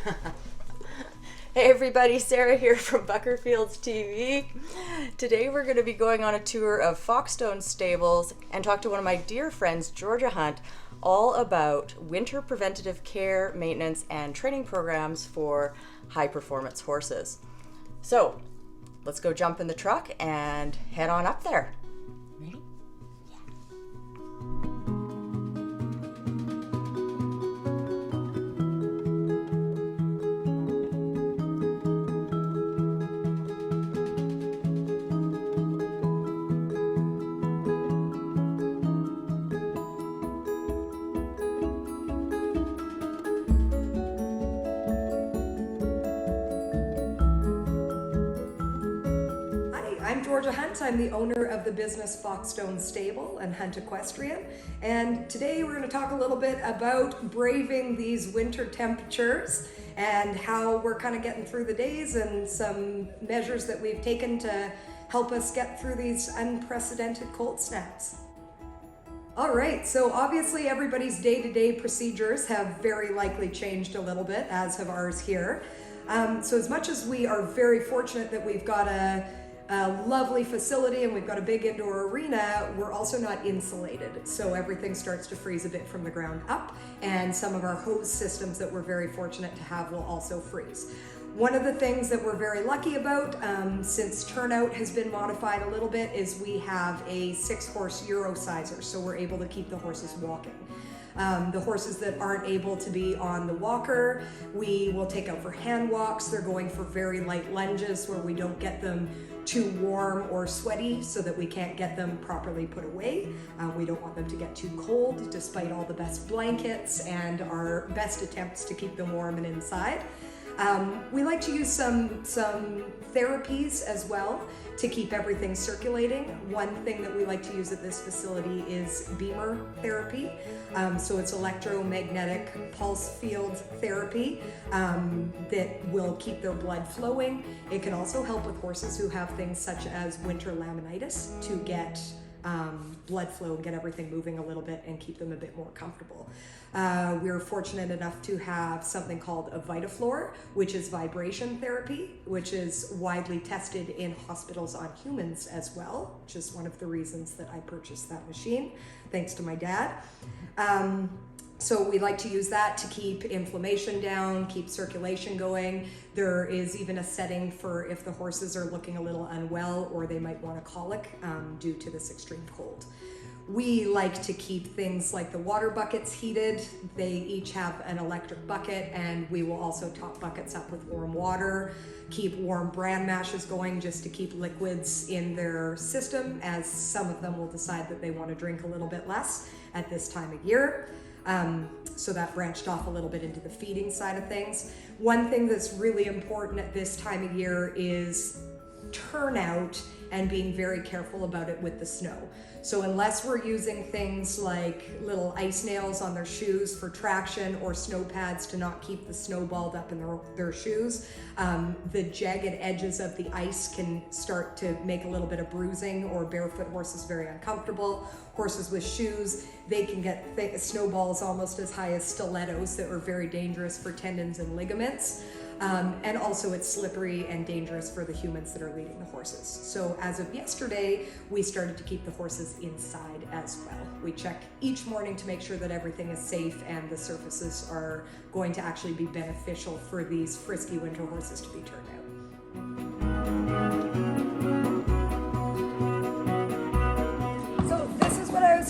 Hey everybody, Sarah here from Buckerfields TV. Today we're going to be going on a tour of Foxstone Stables and talk to one of my dear friends, Georgia Hunt, all about winter preventative care, maintenance, and training programs for high performance horses. So let's go jump in the truck and head on up there. Ready? I'm Georgia Hunt. I'm the owner of the business Foxstone Stable and Hunt Equestrian. And today we're going to talk a little bit about braving these winter temperatures and how we're kind of getting through the days and some measures that we've taken to help us get through these unprecedented cold snaps. All right, so obviously everybody's day-to-day procedures have very likely changed a little bit, as have ours here. So as much as we are very fortunate that we've got a lovely facility and we've got a big indoor arena, we're also not insulated. So everything starts to freeze a bit from the ground up, and some of our hose systems that we're very fortunate to have will also freeze. One of the things that we're very lucky about, since Turnout has been modified a little bit, is we have a 6-horse Euro sizer, so we're able to keep the horses walking. The horses that aren't able to be on the walker, we will take out for hand walks. They're going for very light lunges where we don't get them too warm or sweaty so that we can't get them properly put away. We don't want them to get too cold despite all the best blankets and our best attempts to keep them warm and inside. We like to use some therapies as well to keep everything circulating. One thing that we like to use at this facility is Beamr Therapy. So it's electromagnetic pulse field therapy that will keep their blood flowing. It can also help with horses who have things such as winter laminitis to get blood flow and get everything moving a little bit and keep them a bit more comfortable. We're fortunate enough to have something called a VitaFloor, which is vibration therapy, which is widely tested in hospitals on humans as well, which is one of the reasons that I purchased that machine, thanks to my dad. So we like to use that to keep inflammation down, keep circulation going. There is even a setting for if the horses are looking a little unwell or they might want a colic due to this extreme cold. We like to keep things like the water buckets heated. They each have an electric bucket, and we will also top buckets up with warm water, keep warm bran mashes going just to keep liquids in their system, as some of them will decide that they want to drink a little bit less at this time of year. So that branched off a little bit into the feeding side of things. One thing that's really important at this time of year is turnout and being very careful about it with the snow. So unless we're using things like little ice nails on their shoes for traction or snow pads to not keep the snow balled up in their shoes, the jagged edges of the ice can start to make a little bit of bruising, or barefoot horses very uncomfortable. Horses with shoes, they can get snowballs almost as high as stilettos that are very dangerous for tendons and ligaments. And also it's slippery and dangerous for the humans that are leading the horses. So as of yesterday, we started to keep the horses inside as well. We check each morning to make sure that everything is safe and the surfaces are going to actually be beneficial for these frisky winter horses to be turned out.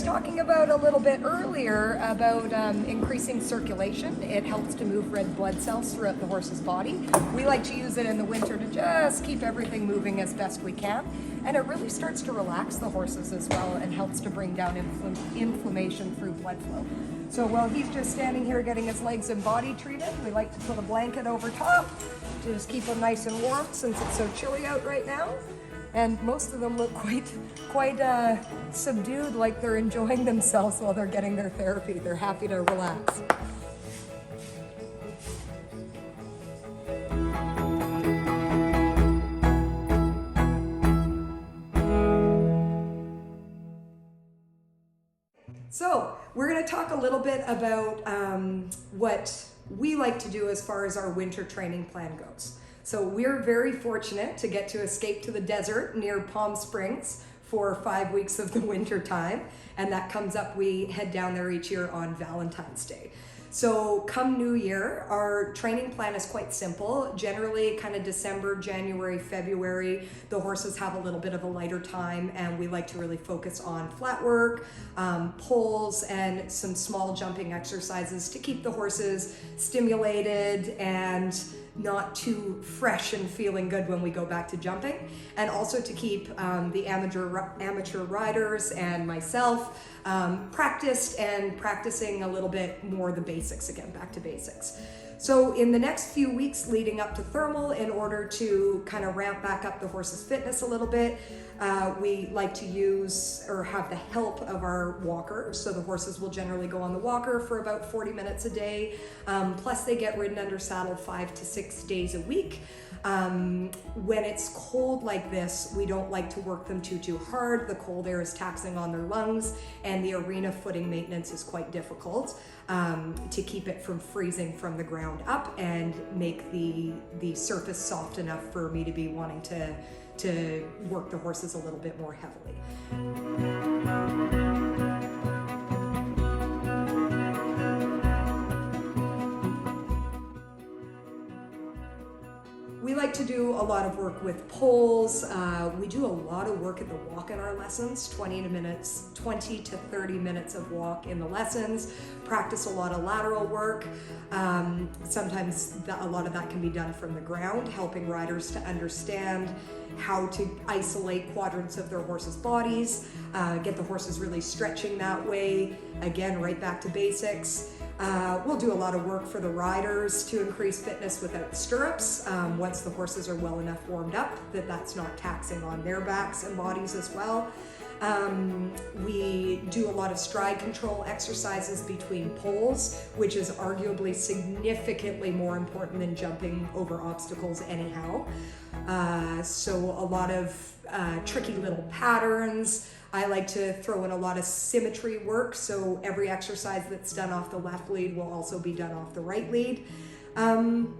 Talking about a little bit earlier about increasing circulation. It helps to move red blood cells throughout the horse's body. We like to use it in the winter to just keep everything moving as best we can, and it really starts to relax the horses as well and helps to bring down inflammation through blood flow. So while he's just standing here getting his legs and body treated, we like to put a blanket over top to just keep him nice and warm since it's so chilly out right now. And most of them look quite subdued, like they're enjoying themselves while they're getting their therapy. They're happy to relax. So we're going to talk a little bit about what we like to do as far as our winter training plan goes. So we're very fortunate to get to escape to the desert near Palm Springs for 5 weeks of the winter time. And that comes up, we head down there each year on Valentine's Day. So come New Year, our training plan is quite simple. Generally kind of December, January, February, the horses have a little bit of a lighter time, and we like to really focus on flat work, pulls, and some small jumping exercises to keep the horses stimulated and not too fresh and feeling good when we go back to jumping, and also to keep the amateur riders and myself practiced and practicing a little bit more the basics again, back to basics. So in the next few weeks leading up to thermal, in order to kind of ramp back up the horse's fitness a little bit, we like to use or have the help of our walker. So the horses will generally go on the walker for about 40 minutes a day. Plus they get ridden under saddle 5 to 6 days a week. When it's cold like this, we don't like to work them too hard. The cold air is taxing on their lungs, and the arena footing maintenance is quite difficult to keep it from freezing from the ground up and make the surface soft enough for me to be wanting to work the horses a little bit more heavily. We like to do a lot of work with poles. We do a lot of work at the walk in our lessons, 20 to 30 minutes of walk in the lessons. Practice a lot of lateral work. Sometimes a lot of that can be done from the ground, helping riders to understand how to isolate quadrants of their horses' bodies, get the horses really stretching that way. Again, right back to basics. We'll do a lot of work for the riders to increase fitness without stirrups. Once the horses are well enough warmed up, that's not taxing on their backs and bodies as well. We do a lot of stride control exercises between poles, which is arguably significantly more important than jumping over obstacles anyhow. So a lot of tricky little patterns. I like to throw in a lot of symmetry work, so every exercise that's done off the left lead will also be done off the right lead. And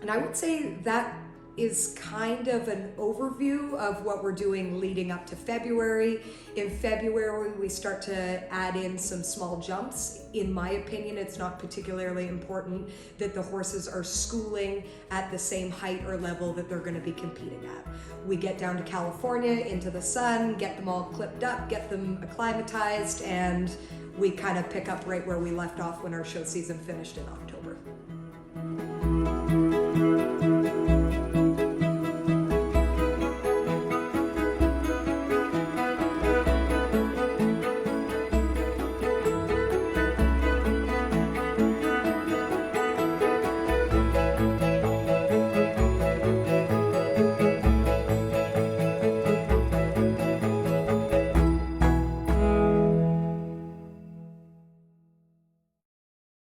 I would say that is kind of an overview of what we're doing leading up to February. In February, we start to add in some small jumps. In my opinion, it's not particularly important that the horses are schooling at the same height or level that they're going to be competing at. We get down to California, into the sun, get them all clipped up, get them acclimatized, and we kind of pick up right where we left off when our show season finished in October.